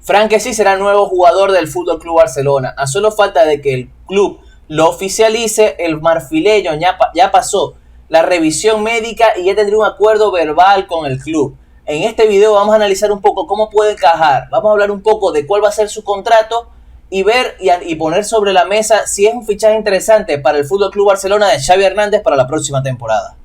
Frank Kessie será el nuevo jugador del Fútbol Club Barcelona. A solo falta de que el club lo oficialice, el marfileño ya pasó la revisión médica y ya tendría un acuerdo verbal con el club. En este video vamos a analizar un poco cómo puede encajar. Vamos a hablar un poco de cuál va a ser su contrato y ver y poner sobre la mesa si es un fichaje interesante para el Fútbol Club Barcelona de Xavi Hernández para la próxima temporada.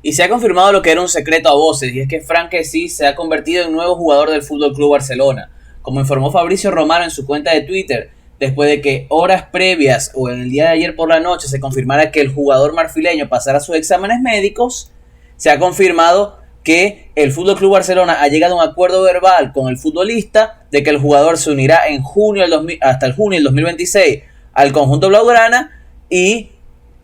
Y se ha confirmado lo que era un secreto a voces, y es que Frank Kessie se ha convertido en nuevo jugador del Fútbol Club Barcelona. Como informó Fabrizio Romano en su cuenta de Twitter, después de que horas previas o en el día de ayer por la noche se confirmara que el jugador marfileño pasara sus exámenes médicos, se ha confirmado que el Fútbol Club Barcelona ha llegado a un acuerdo verbal con el futbolista de que el jugador se unirá hasta el junio del 2026 al conjunto blaugrana y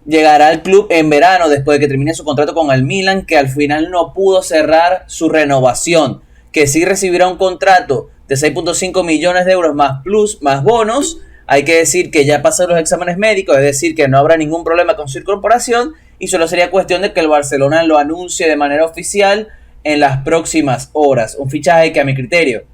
llegará al club en verano después de que termine su contrato con el Milan, que al final no pudo cerrar su renovación, que sí recibirá un contrato de 6.5 millones de euros más plus, más bonos. Hay que decir que ya pasaron los exámenes médicos, es decir, que no habrá ningún problema con su incorporación y solo sería cuestión de que el Barcelona lo anuncie de manera oficial en las próximas horas. Un fichaje que a mi criterio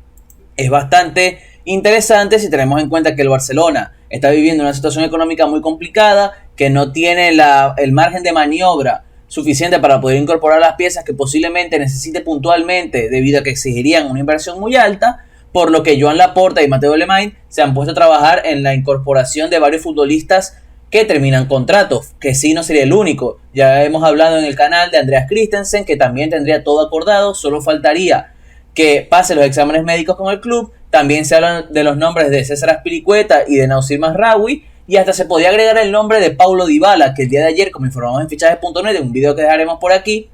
es bastante interesante si tenemos en cuenta que el Barcelona está viviendo una situación económica muy complicada, que no tiene el margen de maniobra suficiente para poder incorporar las piezas que posiblemente necesite puntualmente debido a que exigirían una inversión muy alta, por lo que Joan Laporta y Mateu Alemany se han puesto a trabajar en la incorporación de varios futbolistas que terminan contratos, que sí no sería el único. Ya hemos hablado en el canal de Andreas Christensen, que también tendría todo acordado, solo faltaría que pase los exámenes médicos con el club. También se hablan de los nombres de César Azpilicueta y de Nausir Mazraoui, y hasta se podía agregar el nombre de Paulo Dybala, que el día de ayer, como informamos en fichajes.net, en un video que dejaremos por aquí,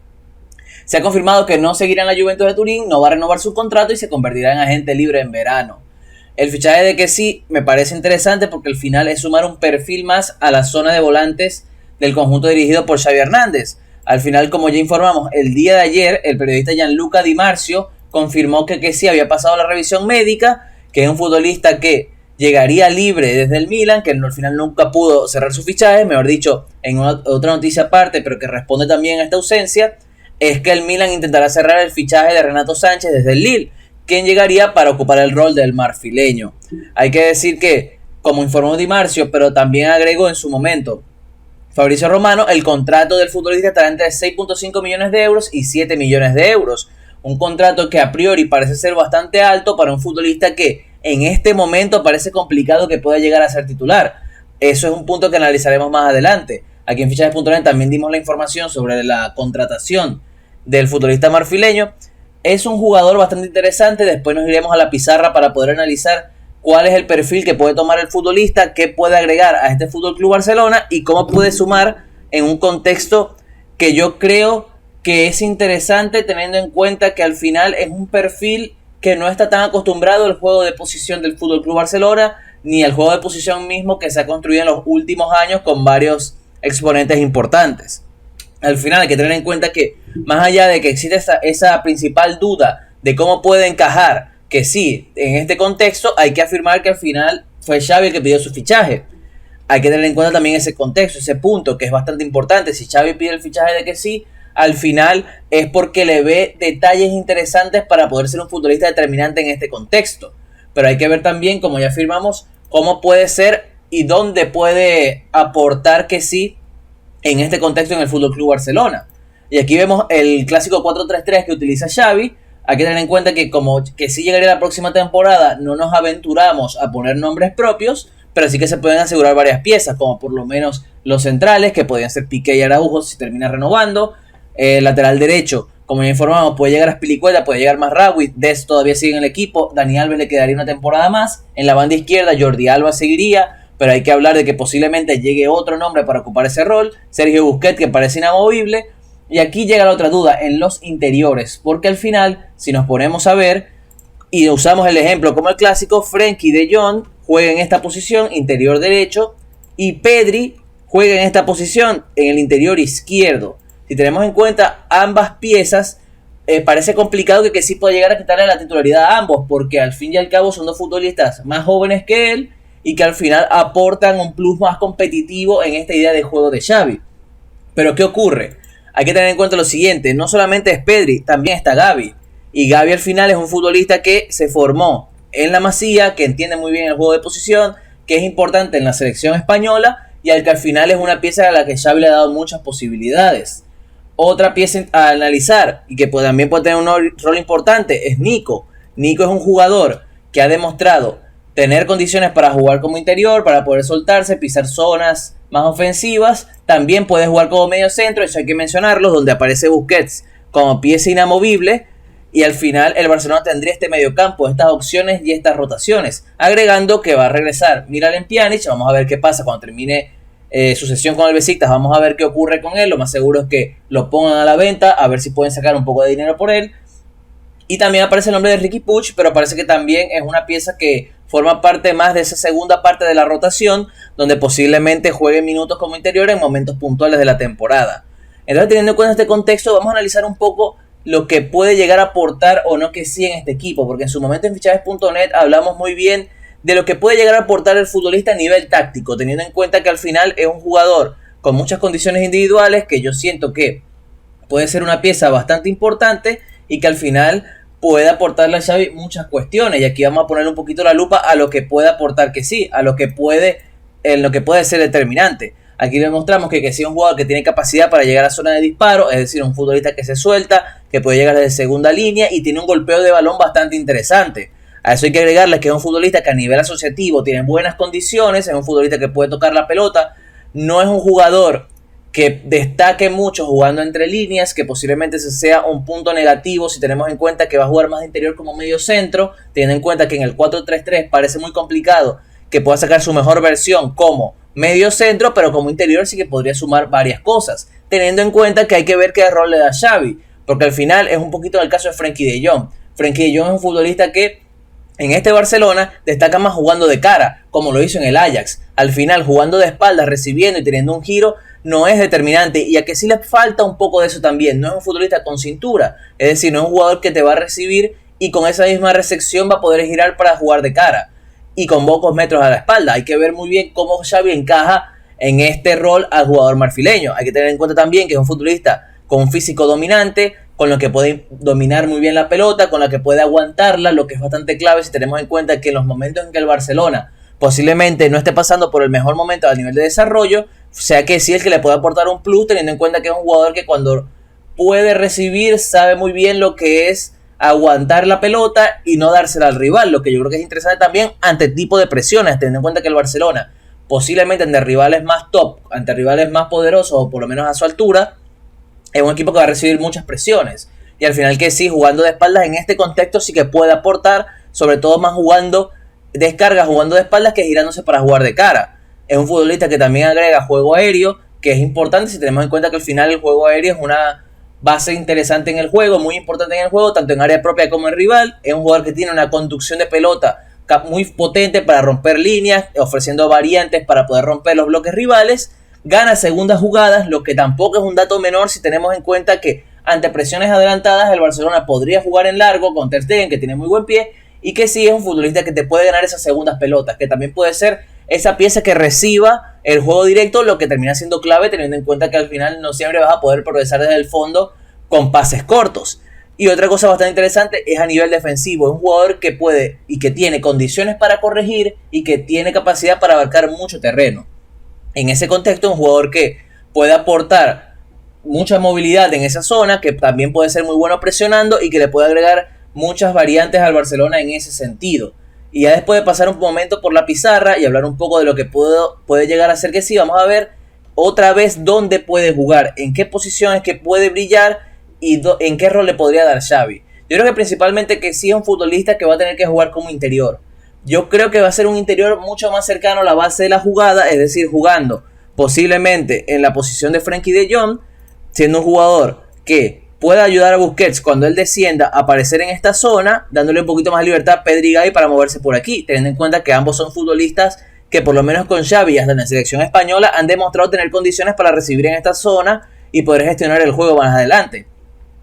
se ha confirmado que no seguirá en la Juventus de Turín, no va a renovar su contrato y se convertirá en agente libre en verano. El fichaje de Kessie me parece interesante porque al final es sumar un perfil más a la zona de volantes del conjunto dirigido por Xavi Hernández. Al final, como ya informamos, el día de ayer el periodista Gianluca Di Marzio confirmó que Kessie había pasado la revisión médica, que es un futbolista que llegaría libre desde el Milan, que al final nunca pudo cerrar su fichaje, mejor dicho, en otra noticia aparte, pero que responde también a esta ausencia, es que el Milan intentará cerrar el fichaje de Renato Sánchez desde el Lille, quien llegaría para ocupar el rol del marfileño. Hay que decir que, como informó Di Marzio, pero también agregó en su momento Fabrizio Romano, el contrato del futbolista estará entre 6.5 millones de euros y 7 millones de euros. Un contrato que a priori parece ser bastante alto para un futbolista que en este momento parece complicado que pueda llegar a ser titular. Eso es un punto que analizaremos más adelante. Aquí en Fichajes.net también dimos la información sobre la contratación del futbolista marfileño. Es un jugador bastante interesante. Después nos iremos a la pizarra para poder analizar cuál es el perfil que puede tomar el futbolista, qué puede agregar a este Fútbol Club Barcelona y cómo puede sumar en un contexto que yo creo que es interesante, teniendo en cuenta que al final es un perfil que no está tan acostumbrado al juego de posición del Fútbol Club Barcelona ni al juego de posición mismo que se ha construido en los últimos años con varios exponentes importantes. Al final hay que tener en cuenta que más allá de que existe esa principal duda de cómo puede encajar, que sí, en este contexto hay que afirmar que al final fue Xavi el que pidió su fichaje. Hay que tener en cuenta también ese contexto, ese punto que es bastante importante. Si Xavi pide el fichaje de Kessie, al final es porque le ve detalles interesantes para poder ser un futbolista determinante en este contexto. Pero hay que ver también, como ya afirmamos, cómo puede ser y dónde puede aportar Kessie en este contexto en el Fútbol Club Barcelona. Y aquí vemos el clásico 4-3-3 que utiliza Xavi. Hay que tener en cuenta que como Kessie llegaría la próxima temporada, no nos aventuramos a poner nombres propios, pero sí que se pueden asegurar varias piezas, como por lo menos los centrales, que podrían ser Piqué y Araujo si termina renovando. Lateral derecho, como ya informamos, puede llegar Azpilicueta, puede llegar Mazraoui, Dest todavía sigue en el equipo, Dani Alves le quedaría una temporada más. En la banda izquierda Jordi Alba seguiría, pero hay que hablar de que posiblemente llegue otro nombre para ocupar ese rol, Sergio Busquets, que parece inamovible. Y aquí llega la otra duda, en los interiores, porque al final, si nos ponemos a ver y usamos el ejemplo como el clásico, Frenkie de Jong juega en esta posición, interior derecho, y Pedri juega en esta posición, en el interior izquierdo. Si tenemos en cuenta ambas piezas, parece complicado que sí pueda llegar a quitarle la titularidad a ambos, porque al fin y al cabo son dos futbolistas más jóvenes que él y que al final aportan un plus más competitivo en esta idea de juego de Xavi. Pero ¿qué ocurre? hay que tener en cuenta lo siguiente, no solamente es Pedri, también está Gavi. Y Gavi al final es un futbolista que se formó en la Masía, que entiende muy bien el juego de posición, que es importante en la selección española y al que al final es una pieza a la que Xavi le ha dado muchas posibilidades. Otra pieza a analizar y que también puede tener un rol importante es Nico. Nico es un jugador que ha demostrado tener condiciones para jugar como interior, para poder soltarse, pisar zonas más ofensivas. También puede jugar como medio centro, eso hay que mencionarlo, donde aparece Busquets como pieza inamovible. Y al final el Barcelona tendría este mediocampo, estas opciones y estas rotaciones. Agregando que va a regresar Miralem Pjanic, vamos a ver qué pasa cuando termine su sesión con el Besiktas, vamos a ver qué ocurre con él. Lo más seguro es que lo pongan a la venta, a ver si pueden sacar un poco de dinero por él. Y también aparece el nombre de Riqui Puig, pero parece que también es una pieza que forma parte más de esa segunda parte de la rotación, donde posiblemente juegue minutos como interior en momentos puntuales de la temporada. Entonces, teniendo en cuenta este contexto, vamos a analizar un poco lo que puede llegar a aportar o no que sí en este equipo, porque en su momento en fichajes.net hablamos muy bien de lo que puede llegar a aportar el futbolista a nivel táctico, teniendo en cuenta que al final es un jugador con muchas condiciones individuales, que yo siento que puede ser una pieza bastante importante y que al final puede aportarle a Xavi muchas cuestiones. Y aquí vamos a poner un poquito la lupa a lo que puede aportar que sí, a lo que puede, en lo que puede ser determinante. Aquí demostramos que sí es un jugador que tiene capacidad para llegar a zona de disparo, es decir, un futbolista que se suelta, que puede llegar desde segunda línea y tiene un golpeo de balón bastante interesante. A eso hay que agregarle que es un futbolista que a nivel asociativo tiene buenas condiciones, es un futbolista que puede tocar la pelota, no es un jugador que destaque mucho jugando entre líneas, que posiblemente ese sea un punto negativo si tenemos en cuenta que va a jugar más de interior como medio centro, teniendo en cuenta que en el 4-3-3 parece muy complicado que pueda sacar su mejor versión como medio centro, pero como interior sí que podría sumar varias cosas, teniendo en cuenta que hay que ver qué rol le da Xavi, porque al final es un poquito el caso de Frenkie de Jong. Frenkie de Jong es un futbolista que en este Barcelona destaca más jugando de cara, como lo hizo en el Ajax. Al final, jugando de espaldas, recibiendo y teniendo un giro, no es determinante, y a que sí le falta un poco de eso también. No es un futbolista con cintura, es decir, no es un jugador que te va a recibir y con esa misma recepción va a poder girar para jugar de cara y con pocos metros a la espalda. Hay que ver muy bien cómo Xavi encaja en este rol al jugador marfileño. Hay que tener en cuenta también que es un futbolista con un físico dominante, con lo que puede dominar muy bien la pelota, con la que puede aguantarla, lo que es bastante clave si tenemos en cuenta que en los momentos en que el Barcelona posiblemente no esté pasando por el mejor momento a nivel de desarrollo, sea que sí es que le puede aportar un plus, teniendo en cuenta que es un jugador que cuando puede recibir sabe muy bien lo que es aguantar la pelota y no dársela al rival, lo que yo creo que es interesante también ante tipo de presiones, teniendo en cuenta que el Barcelona posiblemente ante rivales más top, ante rivales más poderosos o por lo menos a su altura, es un equipo que va a recibir muchas presiones. Y al final que sí, jugando de espaldas en este contexto sí que puede aportar, sobre todo más jugando descarga, jugando de espaldas que girándose para jugar de cara. Es un futbolista que también agrega juego aéreo, que es importante si tenemos en cuenta que al final el juego aéreo es una base interesante en el juego, muy importante en el juego, tanto en área propia como en rival. Es un jugador que tiene una conducción de pelota muy potente para romper líneas, ofreciendo variantes para poder romper los bloques rivales. Gana segundas jugadas, lo que tampoco es un dato menor si tenemos en cuenta que ante presiones adelantadas el Barcelona podría jugar en largo con Ter Stegen, que tiene muy buen pie, y que sí es un futbolista que te puede ganar esas segundas pelotas, que también puede ser esa pieza que reciba el juego directo, lo que termina siendo clave teniendo en cuenta que al final no siempre vas a poder progresar desde el fondo con pases cortos. Y otra cosa bastante interesante es a nivel defensivo, es un jugador que puede y que tiene condiciones para corregir y que tiene capacidad para abarcar mucho terreno. En ese contexto, un jugador que puede aportar mucha movilidad en esa zona, que también puede ser muy bueno presionando y que le puede agregar muchas variantes al Barcelona en ese sentido. Y ya después de pasar un momento por la pizarra y hablar un poco de lo que puede llegar a ser que sí, vamos a ver otra vez dónde puede jugar, en qué posiciones que puede brillar y en qué rol le podría dar Xavi. Yo creo que principalmente que sí es un futbolista que va a tener que jugar como interior. Yo creo que va a ser un interior mucho más cercano a la base de la jugada, es decir, jugando posiblemente en la posición de Frenkie de Jong, siendo un jugador que pueda ayudar a Busquets cuando él descienda a aparecer en esta zona, dándole un poquito más de libertad a Pedri y Gavi para moverse por aquí, teniendo en cuenta que ambos son futbolistas que por lo menos con Xavi hasta en la selección española han demostrado tener condiciones para recibir en esta zona y poder gestionar el juego más adelante.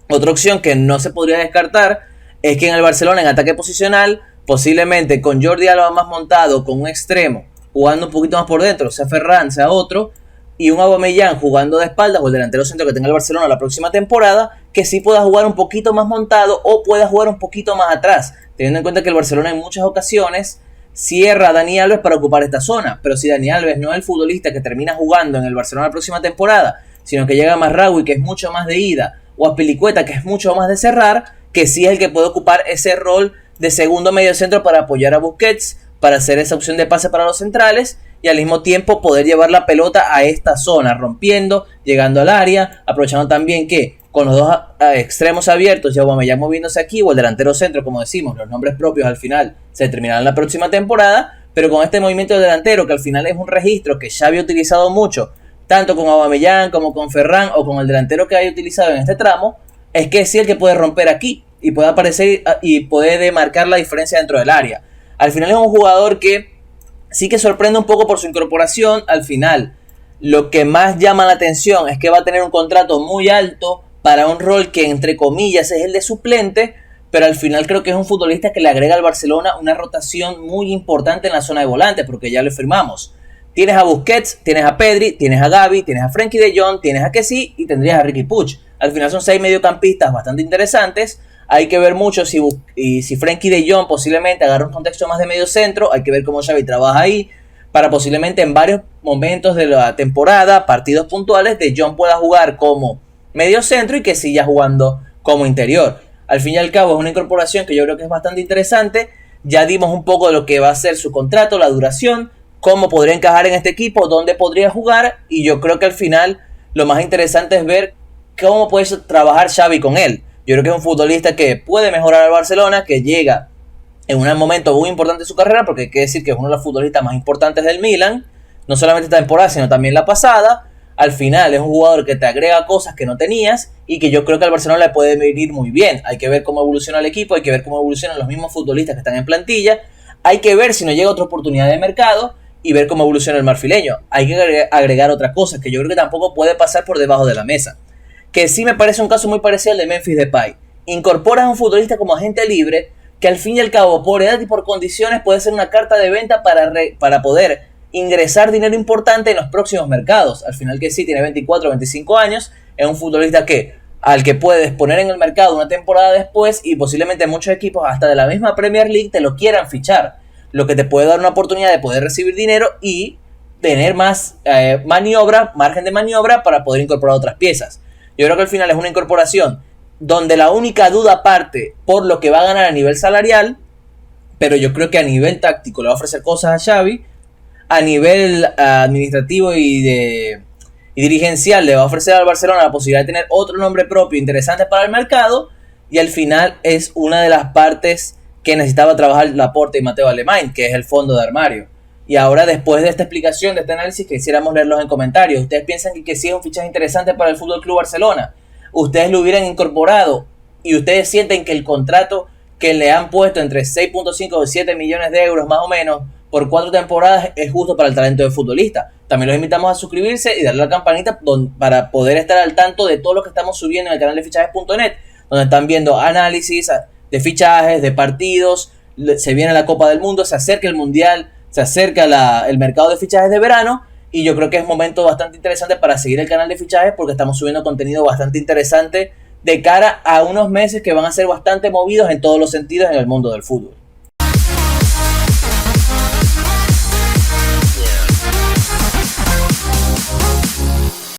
Otra opción que no se podría descartar es que en el Barcelona en ataque posicional, posiblemente con Jordi Alba más montado, con un extremo, jugando un poquito más por dentro, sea Ferran, sea otro, y un Aubameyang jugando de espaldas o el delantero centro que tenga el Barcelona la próxima temporada, que sí pueda jugar un poquito más montado o pueda jugar un poquito más atrás, teniendo en cuenta que el Barcelona en muchas ocasiones cierra a Dani Alves para ocupar esta zona, pero si Dani Alves no es el futbolista que termina jugando en el Barcelona la próxima temporada, sino que llega a Mazraoui, que es mucho más de ida, o a Pilicueta, que es mucho más de cerrar, que sí es el que puede ocupar ese rol de segundo medio centro para apoyar a Busquets, para hacer esa opción de pase para los centrales y al mismo tiempo poder llevar la pelota a esta zona, rompiendo, llegando al área, aprovechando también que con los dos extremos abiertos y Aubameyang moviéndose aquí o el delantero centro, como decimos, los nombres propios al final se terminarán la próxima temporada, pero con este movimiento del delantero que al final es un registro que Xavi ha utilizado mucho, tanto con Aubameyang como con Ferran o con el delantero que haya utilizado en este tramo, es que sí el que puede romper aquí y puede aparecer y puede marcar la diferencia dentro del área. Al final es un jugador que sí que sorprende un poco por su incorporación. Al final, lo que más llama la atención es que va a tener un contrato muy alto para un rol que, entre comillas, es el de suplente, pero al final creo que es un futbolista que le agrega al Barcelona una rotación muy importante en la zona de volantes, porque ya lo firmamos. Tienes a Busquets, tienes a Pedri, tienes a Gavi, tienes a Frenkie de Jong, tienes a Kessie y tendrías a Riqui Puig. Al final son 6 mediocampistas bastante interesantes. Hay que ver mucho si Frenkie de Jong posiblemente agarra un contexto más de medio centro. Hay que ver cómo Xavi trabaja ahí para posiblemente en varios momentos de la temporada, partidos puntuales, de Jong pueda jugar como medio centro y que siga jugando como interior. Al fin y al cabo es una incorporación que yo creo que es bastante interesante. Ya dimos un poco de lo que va a ser su contrato, la duración, cómo podría encajar en este equipo, dónde podría jugar, y yo creo que al final lo más interesante es ver cómo puede trabajar Xavi con él. Yo creo que es un futbolista que puede mejorar al Barcelona, que llega en un momento muy importante de su carrera, porque hay que decir que es uno de los futbolistas más importantes del Milan, no solamente esta temporada, sino también la pasada. Al final es un jugador que te agrega cosas que no tenías y que yo creo que al Barcelona le puede venir muy bien. Hay que ver cómo evoluciona el equipo, hay que ver cómo evolucionan los mismos futbolistas que están en plantilla, hay que ver si no llega otra oportunidad de mercado y ver cómo evoluciona el marfileño. Hay que agregar otra cosa que yo creo que tampoco puede pasar por debajo de la mesa, que sí me parece un caso muy parecido al de Memphis Depay. Incorporas a un futbolista como agente libre que al fin y al cabo, por edad y por condiciones, puede ser una carta de venta para poder ingresar dinero importante en los próximos mercados. Al final que sí, tiene 24 o 25 años, es un futbolista al que puedes poner en el mercado una temporada después y posiblemente muchos equipos, hasta de la misma Premier League, te lo quieran fichar. Lo que te puede dar una oportunidad de poder recibir dinero y tener más margen de maniobra para poder incorporar otras piezas. Yo creo que al final es una incorporación donde la única duda parte por lo que va a ganar a nivel salarial, pero yo creo que a nivel táctico le va a ofrecer cosas a Xavi, a nivel administrativo y dirigencial le va a ofrecer al Barcelona la posibilidad de tener otro nombre propio interesante para el mercado, y al final es una de las partes que necesitaba trabajar Laporte y Mateo Alemán, que es el fondo de armario. Y ahora, después de esta explicación, de este análisis, quisiéramos leerlos en comentarios. ¿Ustedes piensan que sí es un fichaje interesante para el FC Barcelona? ¿Ustedes lo hubieran incorporado? ¿Y ustedes sienten que el contrato que le han puesto entre 6.5 o 7 millones de euros más o menos por 4 temporadas es justo para el talento del futbolista? También los invitamos a suscribirse y darle a la campanita para poder estar al tanto de todo lo que estamos subiendo en el canal de fichajes.net, donde están viendo análisis de fichajes, de partidos. Se viene la Copa del Mundo, se acerca el Mundial, se acerca el mercado de fichajes de verano, y yo creo que es un momento bastante interesante para seguir el canal de fichajes, porque estamos subiendo contenido bastante interesante de cara a unos meses que van a ser bastante movidos en todos los sentidos en el mundo del fútbol.